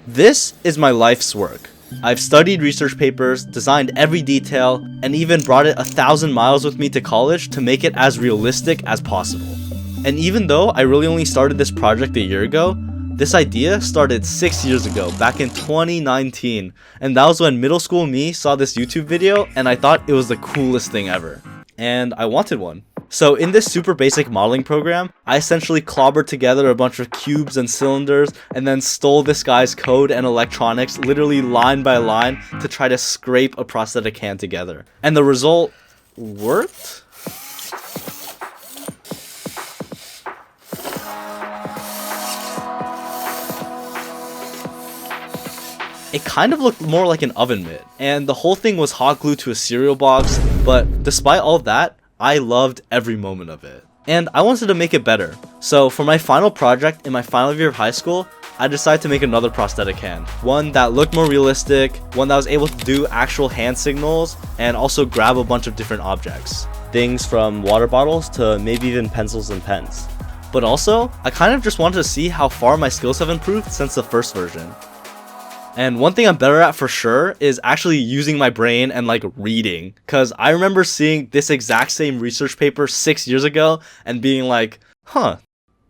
This is my life's work. I've studied research papers, designed every detail, and even brought it 1,000 miles with me to college to make it as realistic as possible. And even though I really only started this project a year ago, this idea started 6 years ago, back in 2019, and that was when middle school me saw this YouTube video and I thought it was the coolest thing ever. And I wanted one. So in this super basic modeling program, I essentially clobbered together a bunch of cubes and cylinders and then stole this guy's code and electronics literally line by line to try to scrape a prosthetic hand together. And the result worked? It kind of looked more like an oven mitt, and the whole thing was hot glued to a cereal box, but despite all that, I loved every moment of it. And I wanted to make it better. So for my final project in my final year of high school, I decided to make another prosthetic hand. One that looked more realistic, one that was able to do actual hand signals, and also grab a bunch of different objects. Things from water bottles to maybe even pencils and pens. But also, I kind of just wanted to see how far my skills have improved since the first version. And one thing I'm better at for sure is actually using my brain and like reading. Cause I remember seeing this exact same research paper 6 years ago and being like, huh,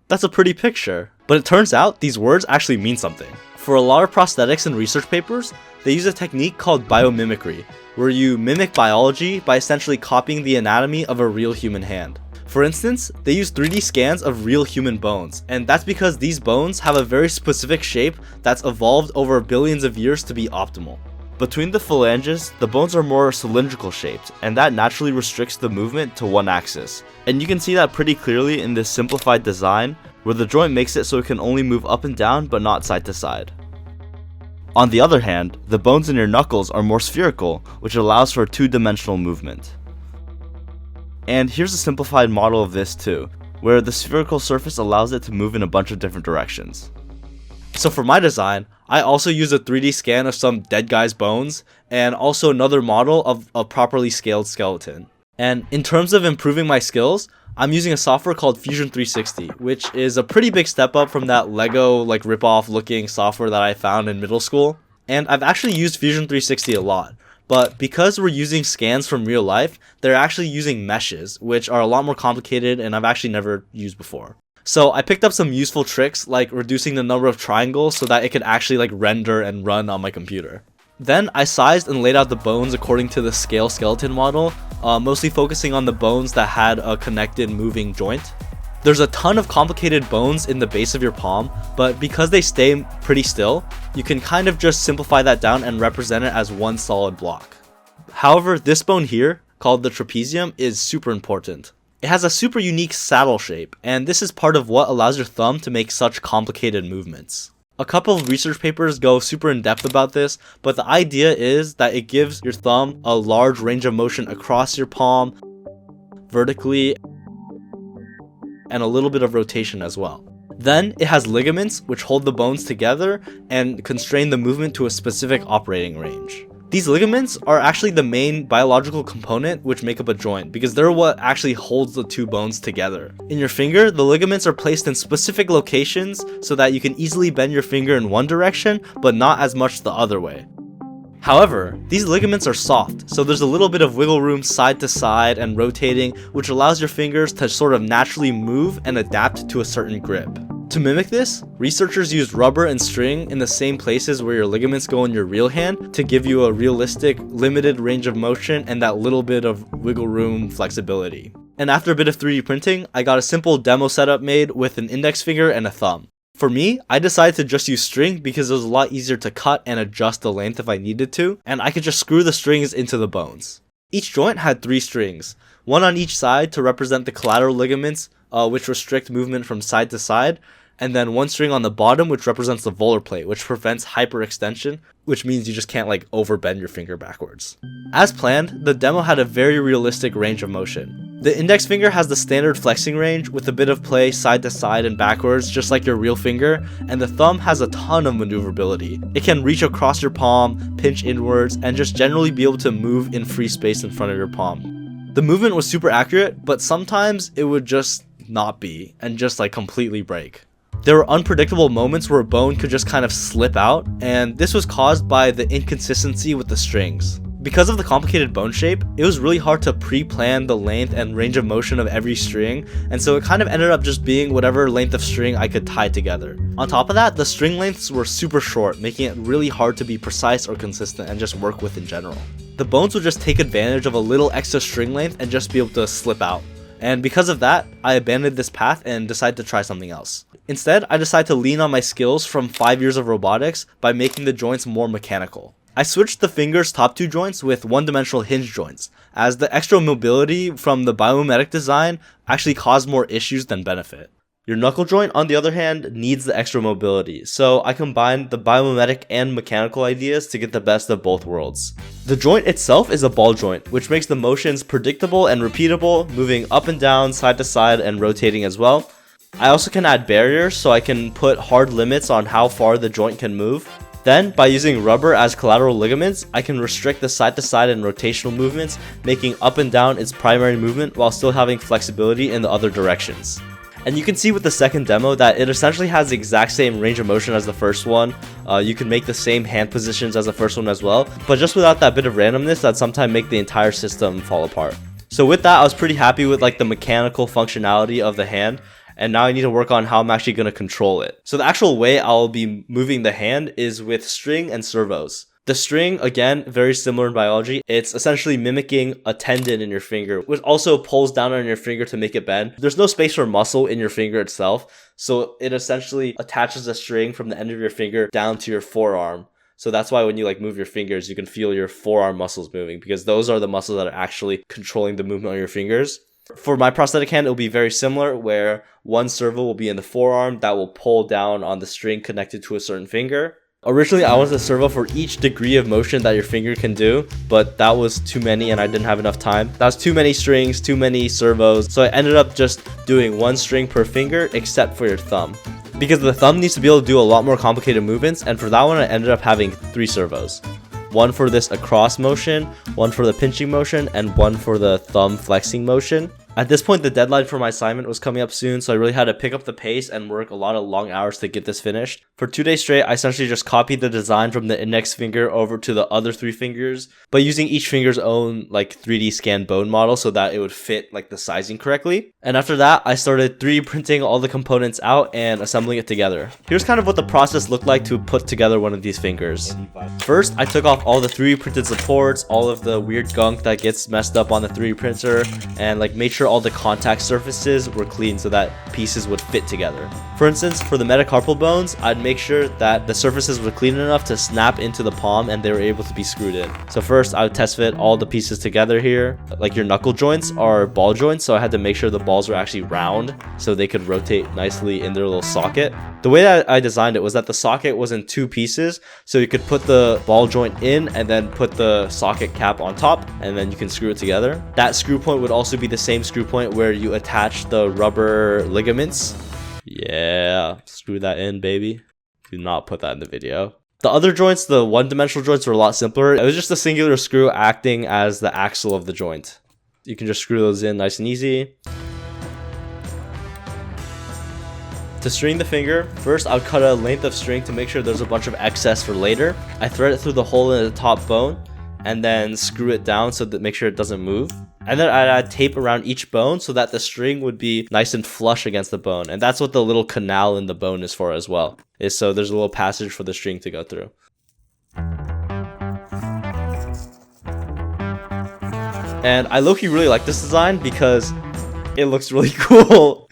that's a pretty picture. But it turns out these words actually mean something. For a lot of prosthetics and research papers, they use a technique called biomimicry, where you mimic biology by essentially copying the anatomy of a real human hand. For instance, they use 3D scans of real human bones, and that's because these bones have a very specific shape that's evolved over billions of years to be optimal. Between the phalanges, the bones are more cylindrical shaped, and that naturally restricts the movement to one axis. And you can see that pretty clearly in this simplified design, where the joint makes it so it can only move up and down but not side to side. On the other hand, the bones in your knuckles are more spherical, which allows for two-dimensional movement. And here's a simplified model of this too, where the spherical surface allows it to move in a bunch of different directions. So for my design, I also use a 3D scan of some dead guy's bones, and also another model of a properly scaled skeleton. And in terms of improving my skills, I'm using a software called Fusion 360, which is a pretty big step up from that Lego like rip-off looking software that I found in middle school. And I've actually used Fusion 360 a lot. But because we're using scans from real life, they're actually using meshes, which are a lot more complicated and I've actually never used before. So I picked up some useful tricks like reducing the number of triangles so that it could actually like render and run on my computer. Then I sized and laid out the bones according to the scale skeleton model, mostly focusing on the bones that had a connected moving joint. There's a ton of complicated bones in the base of your palm, but because they stay pretty still, you can kind of just simplify that down and represent it as one solid block. However, this bone here, called the trapezium, is super important. It has a super unique saddle shape, and this is part of what allows your thumb to make such complicated movements. A couple of research papers go super in depth about this, but the idea is that it gives your thumb a large range of motion across your palm, vertically, and a little bit of rotation as well. Then it has ligaments which hold the bones together and constrain the movement to a specific operating range. These ligaments are actually the main biological component which make up a joint because they're what actually holds the two bones together. In your finger, the ligaments are placed in specific locations so that you can easily bend your finger in one direction but not as much the other way. However, these ligaments are soft, so there's a little bit of wiggle room side to side and rotating, which allows your fingers to sort of naturally move and adapt to a certain grip. To mimic this, researchers used rubber and string in the same places where your ligaments go in your real hand to give you a realistic, limited range of motion and that little bit of wiggle room flexibility. And after a bit of 3D printing, I got a simple demo setup made with an index finger and a thumb. For me, I decided to just use string because it was a lot easier to cut and adjust the length if I needed to, and I could just screw the strings into the bones. Each joint had 3 strings, one on each side to represent the collateral ligaments, which restrict movement from side to side, and then one string on the bottom which represents the volar plate, which prevents hyperextension, which means you just can't like overbend your finger backwards. As planned, the demo had a very realistic range of motion. The index finger has the standard flexing range with a bit of play side to side and backwards just like your real finger, and the thumb has a ton of maneuverability. It can reach across your palm, pinch inwards, and just generally be able to move in free space in front of your palm. The movement was super accurate, but sometimes it would just not be and just like completely break. There were unpredictable moments where a bone could just kind of slip out, and this was caused by the inconsistency with the strings. Because of the complicated bone shape, it was really hard to pre-plan the length and range of motion of every string, and so it kind of ended up just being whatever length of string I could tie together. On top of that, the string lengths were super short, making it really hard to be precise or consistent and just work with in general. The bones would just take advantage of a little extra string length and just be able to slip out. And because of that, I abandoned this path and decided to try something else. Instead, I decided to lean on my skills from 5 years of robotics by making the joints more mechanical. I switched the finger's top 2 joints with one-dimensional hinge joints, as the extra mobility from the biomimetic design actually caused more issues than benefit. Your knuckle joint, on the other hand, needs the extra mobility, so I combined the biomimetic and mechanical ideas to get the best of both worlds. The joint itself is a ball joint, which makes the motions predictable and repeatable, moving up and down, side to side, and rotating as well. I also can add barriers, so I can put hard limits on how far the joint can move. Then, by using rubber as collateral ligaments, I can restrict the side-to-side and rotational movements, making up and down its primary movement while still having flexibility in the other directions. And you can see with the second demo that it essentially has the exact same range of motion as the first one. You can make the same hand positions as the first one as well, but just without that bit of randomness that sometimes make the entire system fall apart. So with that, I was pretty happy with the mechanical functionality of the hand. And now I need to work on how I'm actually going to control it. So the actual way I'll be moving the hand is with string and servos. The string, again, very similar in biology. It's essentially mimicking a tendon in your finger, which also pulls down on your finger to make it bend. There's no space for muscle in your finger itself, so it essentially attaches a string from the end of your finger down to your forearm. So that's why when you move your fingers, you can feel your forearm muscles moving, because those are the muscles that are actually controlling the movement of your fingers. For my prosthetic hand, it will be very similar, where one servo will be in the forearm that will pull down on the string connected to a certain finger. Originally, I wanted a servo for each degree of motion that your finger can do, but that was too many and I didn't have enough time. That was too many strings, too many servos, so I ended up just doing one string per finger except for your thumb. Because the thumb needs to be able to do a lot more complicated movements, and for that one I ended up having 3 servos. One for this across motion, one for the pinching motion, and one for the thumb flexing motion. At this point, the deadline for my assignment was coming up soon, so I really had to pick up the pace and work a lot of long hours to get this finished. For 2 days straight, I essentially just copied the design from the index finger over to the other 3 fingers, but using each finger's own 3D scan bone model so that it would fit the sizing correctly. And after that, I started 3D printing all the components out and assembling it together. Here's kind of what the process looked like to put together one of these fingers. First, I took off all the 3D printed supports, all of the weird gunk that gets messed up on the 3D printer, and made sure all the contact surfaces were clean so that pieces would fit together. For instance, for the metacarpal bones, I'd make sure that the surfaces were clean enough to snap into the palm and they were able to be screwed in. So first, I would test fit all the pieces together here. Your knuckle joints are ball joints, so I had to make sure the balls were actually round so they could rotate nicely in their little socket. The way that I designed it was that the socket was in 2 pieces, so you could put the ball joint in and then put the socket cap on top, and then you can screw it together. That screw point would also be the same screw point where you attach the rubber ligaments. Yeah, screw that in, baby. Do not put that in the video. The other joints, the one-dimensional joints, were a lot simpler. It was just a singular screw acting as the axle of the joint. You can just screw those in nice and easy. To string the finger, first I would cut a length of string to make sure there's a bunch of excess for later. I thread it through the hole in the top bone and then screw it down so that make sure it doesn't move. And then I'd add tape around each bone so that the string would be nice and flush against the bone. And that's what the little canal in the bone is for as well, is so there's a little passage for the string to go through. And I low-key really like this design because it looks really cool.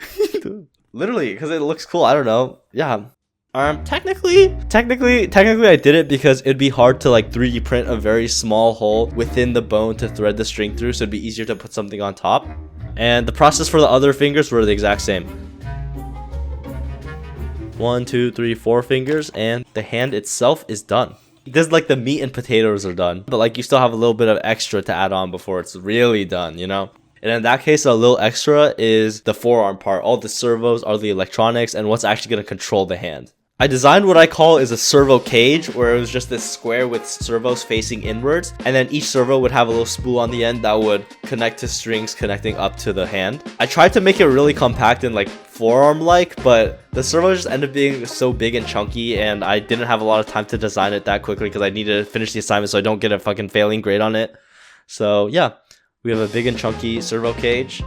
Literally, because it looks cool. I don't know. Yeah. Technically I did it because it'd be hard to 3D print a very small hole within the bone to thread the string through, so it'd be easier to put something on top. And the process for the other fingers were the exact same. 1, 2, 3, 4 fingers, and the hand itself is done. This is the meat and potatoes are done, but you still have a little bit of extra to add on before it's really done, you know? And in that case, a little extra is the forearm part. All the servos are the electronics and what's actually going to control the hand. I designed what I call is a servo cage, where it was just this square with servos facing inwards, and then each servo would have a little spool on the end that would connect to strings connecting up to the hand. I tried to make it really compact and like forearm-like, but the servo just ended up being so big and chunky, and I didn't have a lot of time to design it that quickly because I needed to finish the assignment so I don't get a fucking failing grade on it. So yeah, we have a big and chunky servo cage.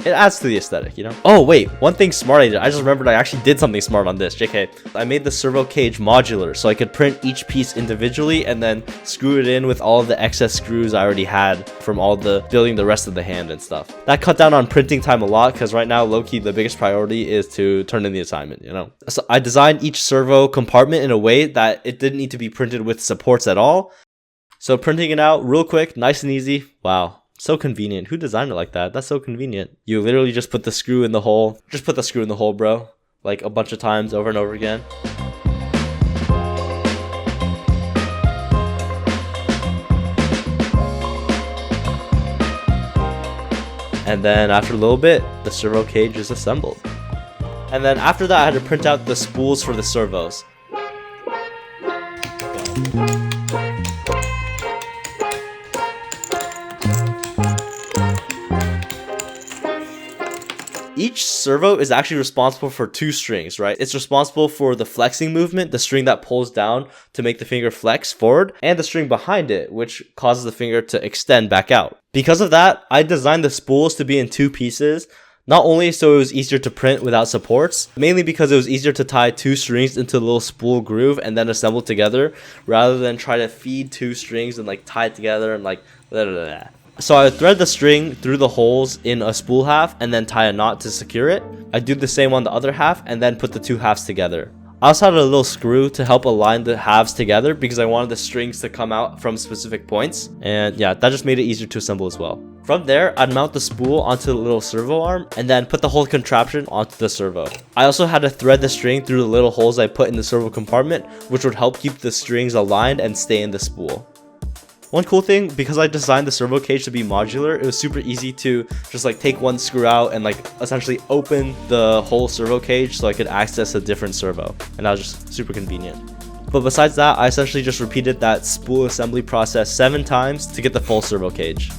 It adds to the aesthetic, you know? Oh, wait, one thing smart I did. I just remembered I actually did something smart on this. JK. I made the servo cage modular so I could print each piece individually and then screw it in with all of the excess screws I already had from all the building the rest of the hand and stuff. That cut down on printing time a lot because right now, low-key, the biggest priority is to turn in the assignment, you know? So I designed each servo compartment in a way that it didn't need to be printed with supports at all. So printing it out real quick, nice and easy. Wow. So convenient. Who designed it like that? That's so convenient. You literally just put the screw in the hole. Just put the screw in the hole, bro. Like a bunch of times over and over again. And then after a little bit, the servo cage is assembled. And then after that, I had to print out the spools for the servos. Each servo is actually responsible for two strings, right? It's responsible for the flexing movement, the string that pulls down to make the finger flex forward, and the string behind it, which causes the finger to extend back out. Because of that, I designed the spools to be in two pieces, not only so it was easier to print without supports, mainly because it was easier to tie two strings into the little spool groove and then assemble together, rather than try to feed two strings and like tie it together and like blah, blah, blah. So I would thread the string through the holes in a spool half and then tie a knot to secure it. I do the same on the other half and then put the two halves together. I also had a little screw to help align the halves together because I wanted the strings to come out from specific points. And yeah, that just made it easier to assemble as well. From there, I'd mount the spool onto the little servo arm and then put the whole contraption onto the servo. I also had to thread the string through the little holes I put in the servo compartment, which would help keep the strings aligned and stay in the spool. One cool thing, because I designed the servo cage to be modular, it was super easy to just like take one screw out and like essentially open the whole servo cage so I could access a different servo. And that was just super convenient. But besides that, I essentially just repeated that spool assembly process 7 times to get the full servo cage.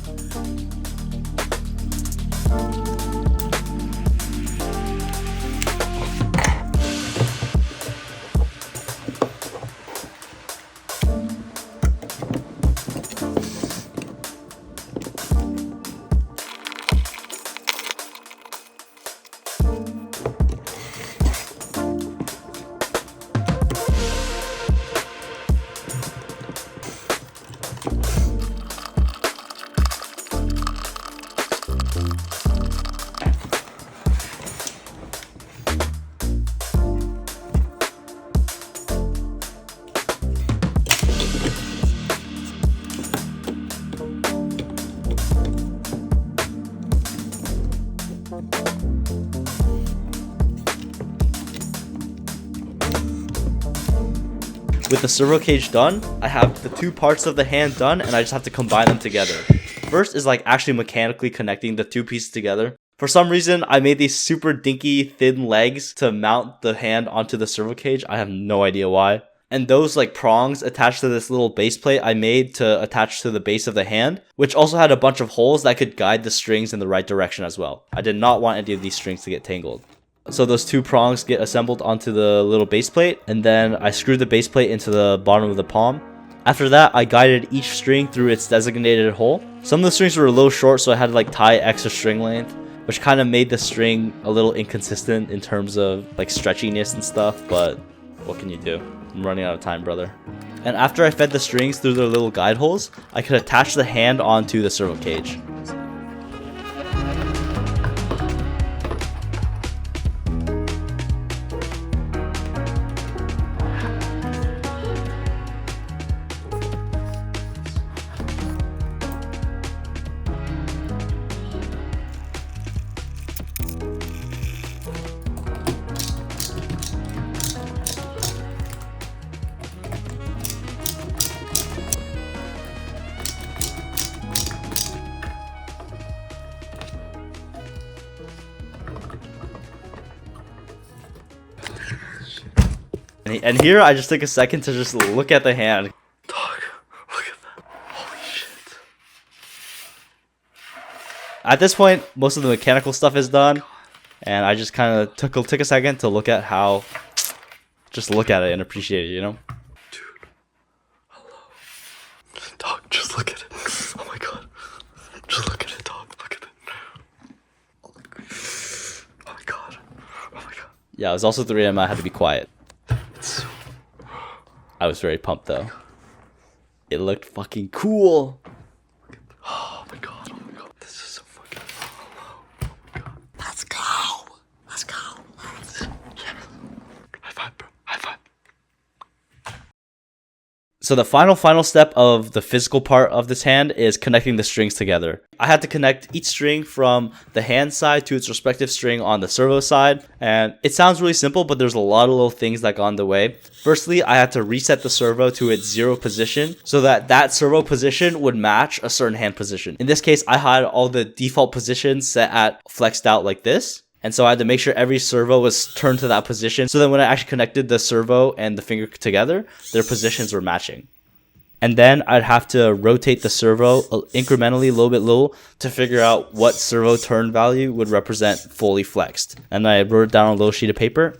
With the servo cage done, I have the two parts of the hand done and I just have to combine them together. First is like actually mechanically connecting the two pieces together. For some reason, I made these super dinky thin legs to mount the hand onto the servo cage. I have no idea why. And those like prongs attached to this little base plate I made to attach to the base of the hand, which also had a bunch of holes that could guide the strings in the right direction as well. I did not want any of these strings to get tangled. So those two prongs get assembled onto the little base plate, and then I screwed the base plate into the bottom of the palm. After that, I guided each string through its designated hole. Some of the strings were a little short, so I had to like tie extra string length, which kind of made the string a little inconsistent in terms of like stretchiness and stuff, but what can you do? I'm running out of time, brother. And after I fed the strings through their little guide holes, I could attach the hand onto the servo cage. And here I just took a second to just look at the hand. Dog, look at that. Holy shit. At this point, most of the mechanical stuff is done. And I just kind of took a second to look at how, just look at it and appreciate it, you know? Dude, hello. Dog, just look at it. Oh my god. Just look at it, dog. Look at it. Oh my god. Oh my god. Yeah, it was also 3 a.m. I had to be quiet. I was very pumped though. It looked fucking cool. Oh my god. Oh my god. This is so fucking hello. Oh my god. Let's go. Let's go. Yeah. High five, bro. High five. So the final step of the physical part of this hand is connecting the strings together. I had to connect each string from the hand side to its respective string on the servo side. And it sounds really simple, but there's a lot of little things that got in the way. Firstly, I had to reset the servo to its 0 position so that that servo position would match a certain hand position. In this case, I had all the default positions set at flexed out like this. And so I had to make sure every servo was turned to that position so that when I actually connected the servo and the finger together, their positions were matching. And then I'd have to rotate the servo incrementally, little, to figure out what servo turn value would represent fully flexed. And I wrote it down on a little sheet of paper.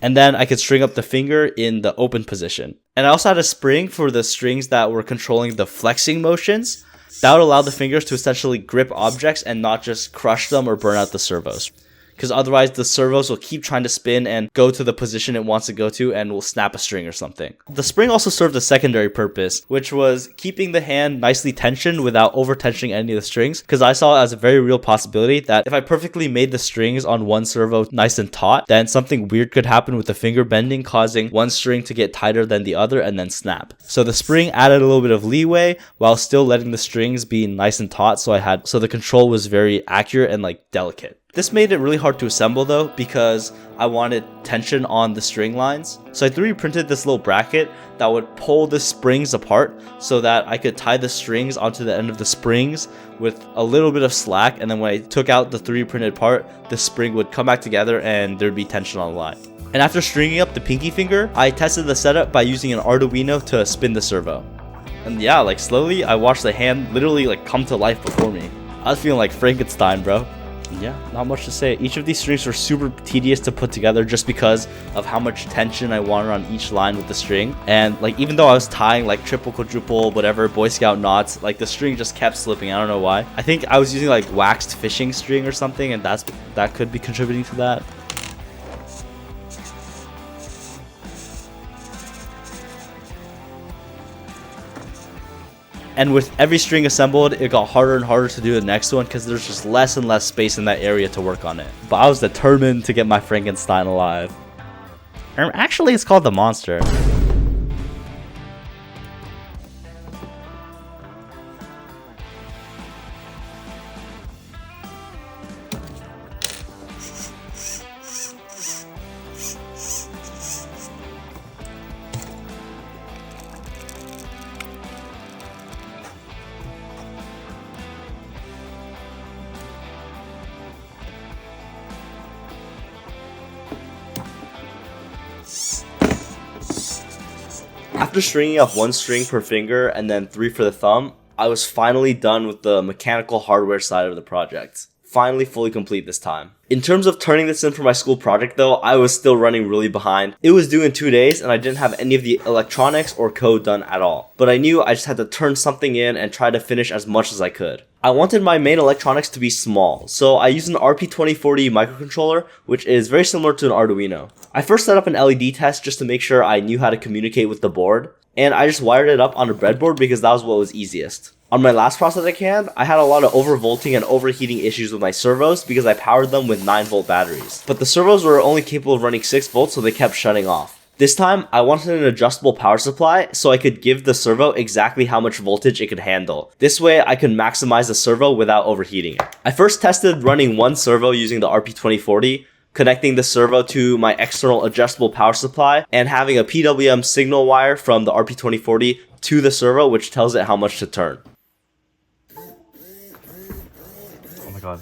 And then I could string up the finger in the open position. And I also had a spring for the strings that were controlling the flexing motions. That would allow the fingers to essentially grip objects and not just crush them or burn out the servos. Because otherwise the servos will keep trying to spin and go to the position it wants to go to and will snap a string or something. The spring also served a secondary purpose, which was keeping the hand nicely tensioned without over tensioning any of the strings. Because I saw it as a very real possibility that if I perfectly made the strings on one servo nice and taut, then something weird could happen with the finger bending, causing one string to get tighter than the other and then snap. So the spring added a little bit of leeway while still letting the strings be nice and taut, so the control was very accurate and like delicate. This made it really hard to assemble though, because I wanted tension on the string lines. So I 3D printed this little bracket that would pull the springs apart so that I could tie the strings onto the end of the springs with a little bit of slack. And then when I took out the 3D printed part, the spring would come back together and there'd be tension on the line. And after stringing up the pinky finger, I tested the setup by using an Arduino to spin the servo. And yeah, like slowly I watched the hand literally like come to life before me. I was feeling like Frankenstein, bro. Yeah, not much to say. Each of these strings were super tedious to put together just because of how much tension I wanted on each line with the string. And like even though I was tying like triple, quadruple, whatever Boy Scout knots, like the string just kept slipping. I don't know why. I think I was using like waxed fishing string or something, and that could be contributing to that. And with every string assembled, it got harder and harder to do the next one because there's just less and less space in that area to work on it. But I was determined to get my Frankenstein alive. Actually, it's called the monster. After stringing up 1 string per finger and then 3 for the thumb, I was finally done with the mechanical hardware side of the project. Finally fully complete this time. In terms of turning this in for my school project though, I was still running really behind. It was due in 2 days and I didn't have any of the electronics or code done at all. But I knew I just had to turn something in and try to finish as much as I could. I wanted my main electronics to be small, so I used an RP2040 microcontroller, which is very similar to an Arduino. I first set up an LED test just to make sure I knew how to communicate with the board, and I just wired it up on a breadboard because that was what was easiest. On my last prosthetic hand, I had a lot of overvolting and overheating issues with my servos because I powered them with 9-volt batteries. But the servos were only capable of running 6 volts, so they kept shutting off. This time, I wanted an adjustable power supply so I could give the servo exactly how much voltage it could handle. This way, I could maximize the servo without overheating it. I first tested running 1 servo using the RP2040, connecting the servo to my external adjustable power supply, and having a PWM signal wire from the RP2040 to the servo, which tells it how much to turn. Oh my god.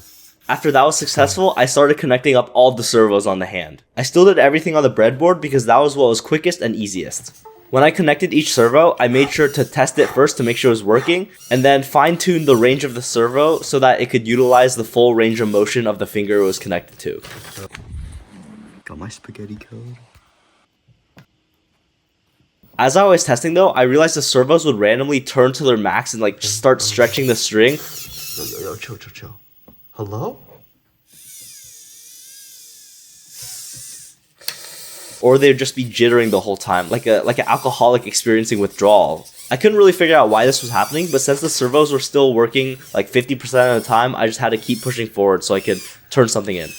After that was successful, I started connecting up all the servos on the hand. I still did everything on the breadboard because that was what was quickest and easiest. When I connected each servo, I made sure to test it first to make sure it was working, and then fine-tune the range of the servo so that it could utilize the full range of motion of the finger it was connected to. Got my spaghetti code. As I was testing though, I realized the servos would randomly turn to their max and like just start stretching the string. Yo, chill. Hello? Or they'd just be jittering the whole time, like an alcoholic experiencing withdrawal. I couldn't really figure out why this was happening, but since the servos were still working like 50% of the time, I just had to keep pushing forward so I could turn something in.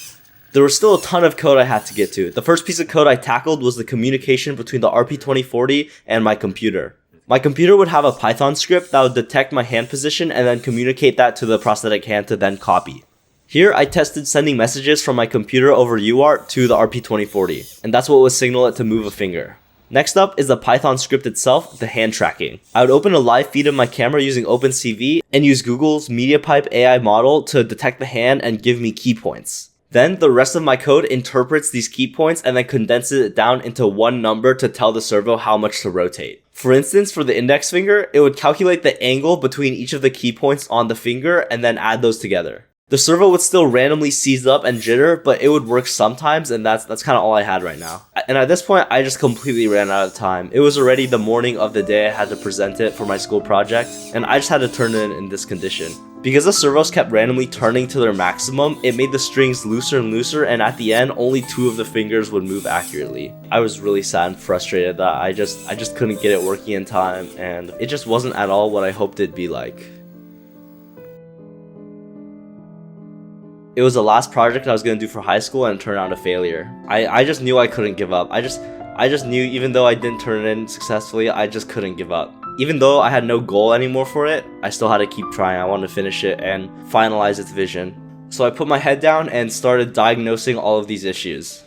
There was still a ton of code I had to get to. The first piece of code I tackled was the communication between the RP2040 and my computer. My computer would have a Python script that would detect my hand position and then communicate that to the prosthetic hand to then copy. Here, I tested sending messages from my computer over UART to the RP2040, and that's what would signal it to move a finger. Next up is the Python script itself, the hand tracking. I would open a live feed of my camera using OpenCV and use Google's MediaPipe AI model to detect the hand and give me key points. Then the rest of my code interprets these key points and then condenses it down into one number to tell the servo how much to rotate. For instance, for the index finger, it would calculate the angle between each of the key points on the finger and then add those together. The servo would still randomly seize up and jitter, but it would work sometimes, and that's kind of all I had right now. And at this point, I just completely ran out of time. It was already the morning of the day I had to present it for my school project, and I just had to turn it in this condition. Because the servos kept randomly turning to their maximum, it made the strings looser and looser, and at the end, only 2 of the fingers would move accurately. I was really sad and frustrated that I just couldn't get it working in time, and it just wasn't at all what I hoped it'd be like. It was the last project I was going to do for high school and it turned out a failure. I just knew I couldn't give up. I just knew even though I didn't turn it in successfully, I just couldn't give up. Even though I had no goal anymore for it, I still had to keep trying. I wanted to finish it and finalize its vision. So I put my head down and started diagnosing all of these issues.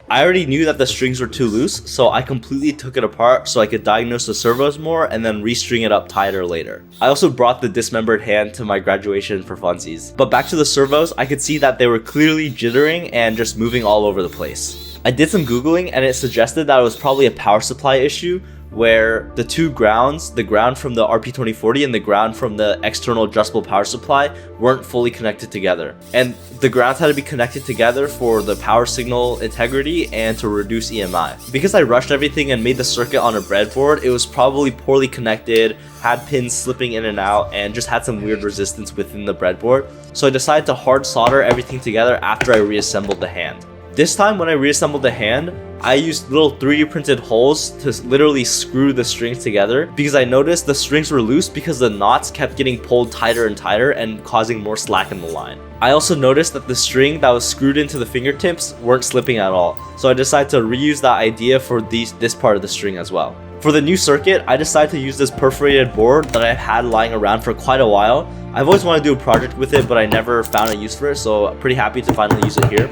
I already knew that the strings were too loose, so I completely took it apart so I could diagnose the servos more and then restring it up tighter later. I also brought the dismembered hand to my graduation for funsies. But back to the servos, I could see that they were clearly jittering and just moving all over the place. I did some Googling and it suggested that it was probably a power supply issue where the two grounds, the ground from the RP2040 and the ground from the external adjustable power supply, weren't fully connected together. And the grounds had to be connected together for the power signal integrity and to reduce EMI. Because I rushed everything and made the circuit on a breadboard, it was probably poorly connected, had pins slipping in and out, and just had some weird resistance within the breadboard. So I decided to hard solder everything together after I reassembled the hand. This time when I reassembled the hand, I used little 3D printed holes to literally screw the strings together because I noticed the strings were loose because the knots kept getting pulled tighter and tighter and causing more slack in the line. I also noticed that the string that was screwed into the fingertips weren't slipping at all, so I decided to reuse that idea for this part of the string as well. For the new circuit, I decided to use this perforated board that I've had lying around for quite a while. I've always wanted to do a project with it, but I never found a use for it, so I'm pretty happy to finally use it here.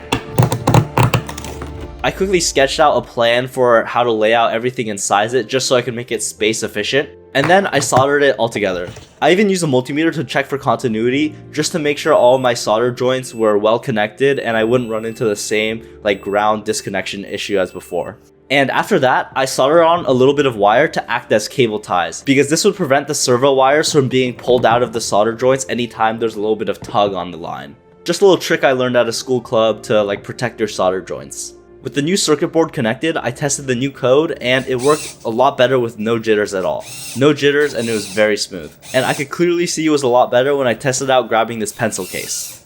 I quickly sketched out a plan for how to lay out everything and size it just so I could make it space efficient, and then I soldered it all together. I even used a multimeter to check for continuity just to make sure all my solder joints were well connected and I wouldn't run into the same ground disconnection issue as before. And after that, I soldered on a little bit of wire to act as cable ties, because this would prevent the servo wires from being pulled out of the solder joints anytime there's a little bit of tug on the line. Just a little trick I learned at a school club to protect your solder joints. With the new circuit board connected, I tested the new code and it worked a lot better with no jitters at all. No jitters, and it was very smooth. And I could clearly see it was a lot better when I tested out grabbing this pencil case.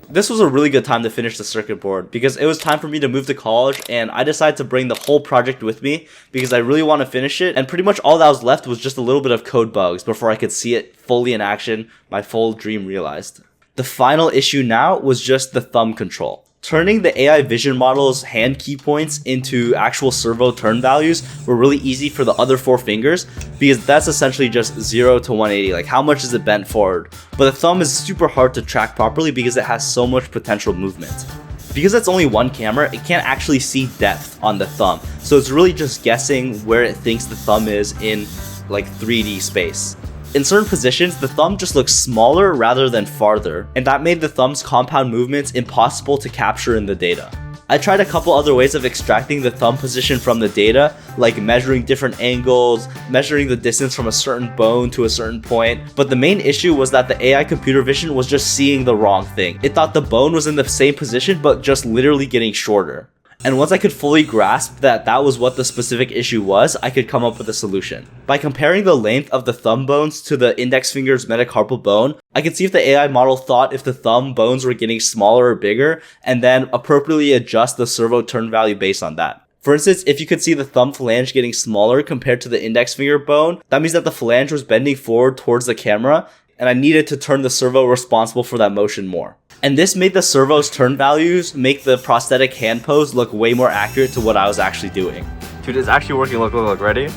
This was a really good time to finish the circuit board because it was time for me to move to college, and I decided to bring the whole project with me because I really want to finish it, and pretty much all that was left was just a little bit of code bugs before I could see it fully in action, my full dream realized. The final issue now was just the thumb control. Turning the AI vision model's hand key points into actual servo turn values were really easy for the other 4 fingers because that's essentially just 0 to 180, like how much is it bent forward. But the thumb is super hard to track properly because it has so much potential movement. Because it's only one camera, it can't actually see depth on the thumb, so it's really just guessing where it thinks the thumb is in 3D space. In certain positions, the thumb just looks smaller rather than farther, and that made the thumb's compound movements impossible to capture in the data. I tried a couple other ways of extracting the thumb position from the data, like measuring different angles, measuring the distance from a certain bone to a certain point, but the main issue was that the AI computer vision was just seeing the wrong thing. It thought the bone was in the same position, but just literally getting shorter. And once I could fully grasp that that was what the specific issue was, I could come up with a solution. By comparing the length of the thumb bones to the index finger's metacarpal bone, I could see if the AI model thought if the thumb bones were getting smaller or bigger, and then appropriately adjust the servo turn value based on that. For instance, if you could see the thumb phalange getting smaller compared to the index finger bone, that means that the phalange was bending forward towards the camera, and I needed to turn the servo responsible for that motion more. And this made the servo's turn values make the prosthetic hand pose look way more accurate to what I was actually doing. Dude, it's actually working. Look, ready?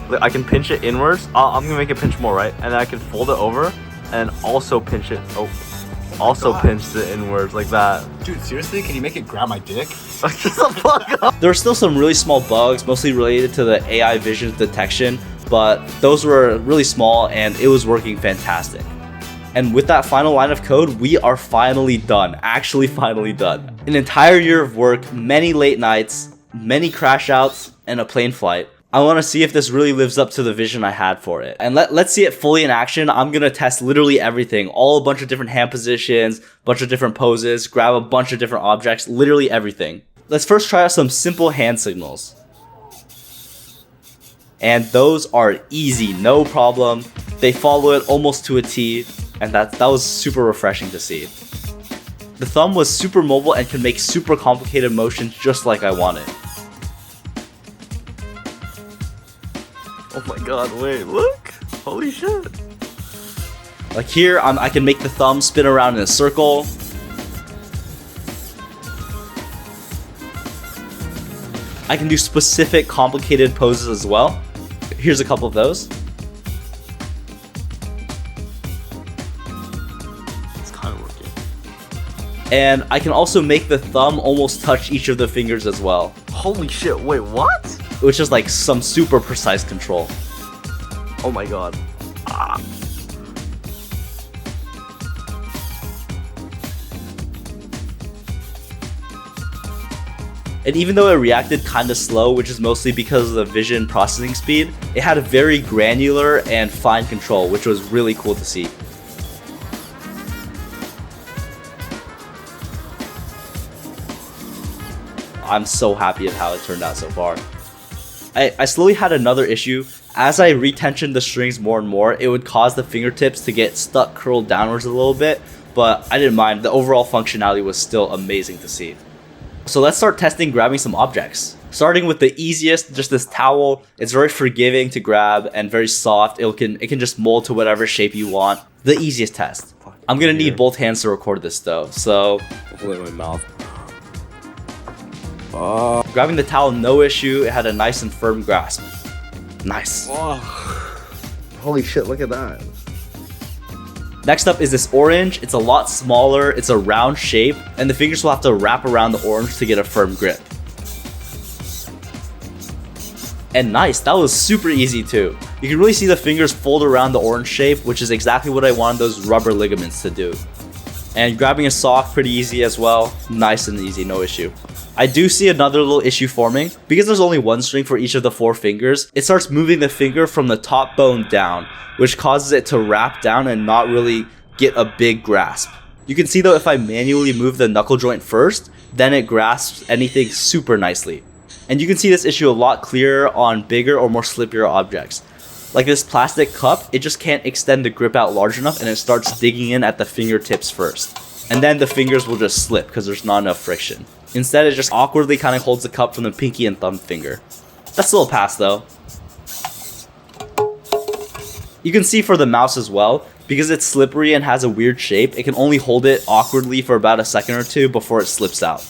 Look, I can pinch it inwards. I'm gonna make it pinch more, right? And then I can fold it over and also pinch it. Oh, also pinch it inwards like that. Dude, seriously? Can you make it grab my dick? Shut the fuck up. There were still some really small bugs, mostly related to the AI vision detection, but those were really small and it was working fantastic. And with that final line of code, we are finally done. Actually finally done. An entire year of work, many late nights, many crash outs, and a plane flight. I want to see if this really lives up to the vision I had for it. And let's see it fully in action. I'm going to test literally everything. A bunch of different hand positions, bunch of different poses, grab a bunch of different objects, literally everything. Let's first try out some simple hand signals. And those are easy, no problem. They follow it almost to a T. And that was super refreshing to see. The thumb was super mobile and could make super complicated motions just like I wanted. Oh my god, wait, look! Holy shit! Like here, I can make the thumb spin around in a circle. I can do specific complicated poses as well. Here's a couple of those. And I can also make the thumb almost touch each of the fingers as well. Holy shit, wait, what? Which is like some super precise control. Oh my god. Ah. And even though it reacted kinda slow, which is mostly because of the vision processing speed, it had a very granular and fine control, which was really cool to see. I'm so happy at how it turned out so far. I slowly had another issue. As I retensioned the strings more and more, it would cause the fingertips to get stuck curled downwards a little bit, but I didn't mind. The overall functionality was still amazing to see. So let's start testing grabbing some objects. Starting with the easiest, just this towel. It's very forgiving to grab and very soft. It can just mold to whatever shape you want. The easiest test. I'm gonna need both hands to record this though, so Hold it in my mouth. grabbing the towel, no issue. It had a nice and firm grasp. Nice. Holy shit, look at that. Next up is this orange. It's a lot smaller, it's a round shape, and the fingers will have to wrap around the orange to get a firm grip. And nice, that was super easy too. You can really see the fingers fold around the orange shape, which is exactly what I wanted those rubber ligaments to do. And grabbing a sock, pretty easy as well. Nice and easy, no issue. I do see another little issue forming. Because there's only one string for each of the 4 fingers, it starts moving the finger from the top bone down, which causes it to wrap down and not really get a big grasp. You can see though, if I manually move the knuckle joint first, then it grasps anything super nicely. And you can see this issue a lot clearer on bigger or more slippier objects. Like this plastic cup, it just can't extend the grip out large enough and it starts digging in at the fingertips first. And then the fingers will just slip because there's not enough friction. Instead, it just awkwardly kind of holds the cup from the pinky and thumb finger. That's still a pass though. You can see for the mouse as well, because it's slippery and has a weird shape, it can only hold it awkwardly for about a second or two before it slips out.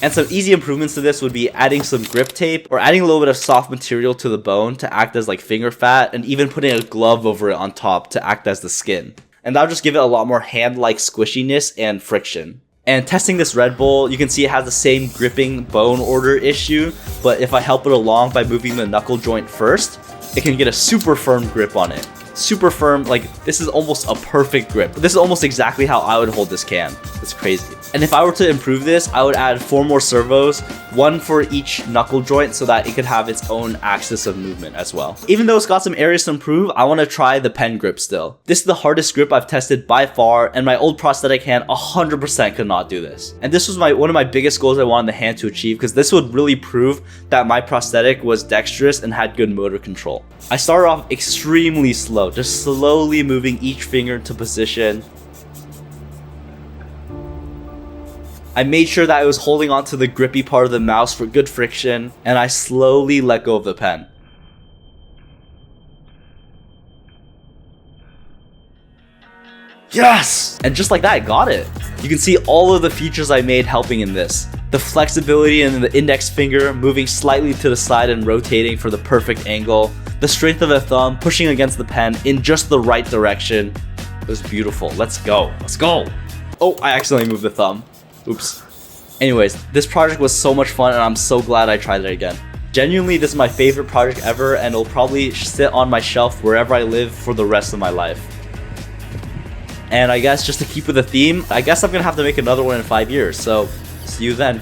And some easy improvements to this would be adding some grip tape or adding a little bit of soft material to the bone to act as like finger fat, and even putting a glove over it on top to act as the skin. And that'll just give it a lot more hand-like squishiness and friction. And testing this Red Bull, you can see it has the same gripping bone order issue, but if I help it along by moving the knuckle joint first, it can get a super firm grip on it. Super firm, like this is almost a perfect grip. This is almost exactly how I would hold this can. It's crazy. And if I were to improve this, I would add 4 more servos, 1 for each knuckle joint so that it could have its own axis of movement as well. Even though it's got some areas to improve, I want to try the pen grip still. This is the hardest grip I've tested by far, and my old prosthetic hand 100% could not do this. And this was one of my biggest goals I wanted the hand to achieve, because this would really prove that my prosthetic was dexterous and had good motor control. I started off extremely slow, just slowly moving each finger into position. I made sure that I was holding onto the grippy part of the mouse for good friction, and I slowly let go of the pen. Yes! And just like that, I got it. You can see all of the features I made helping in this. The flexibility in the index finger, moving slightly to the side and rotating for the perfect angle. The strength of the thumb, pushing against the pen in just the right direction. It was beautiful. Let's go. Let's go. Oh, I accidentally moved the thumb. Oops. Anyways, this project was so much fun and I'm so glad I tried it again. Genuinely, this is my favorite project ever and it'll probably sit on my shelf wherever I live for the rest of my life. And I guess just to keep with the theme, I guess I'm gonna have to make another one in 5 years, so see you then.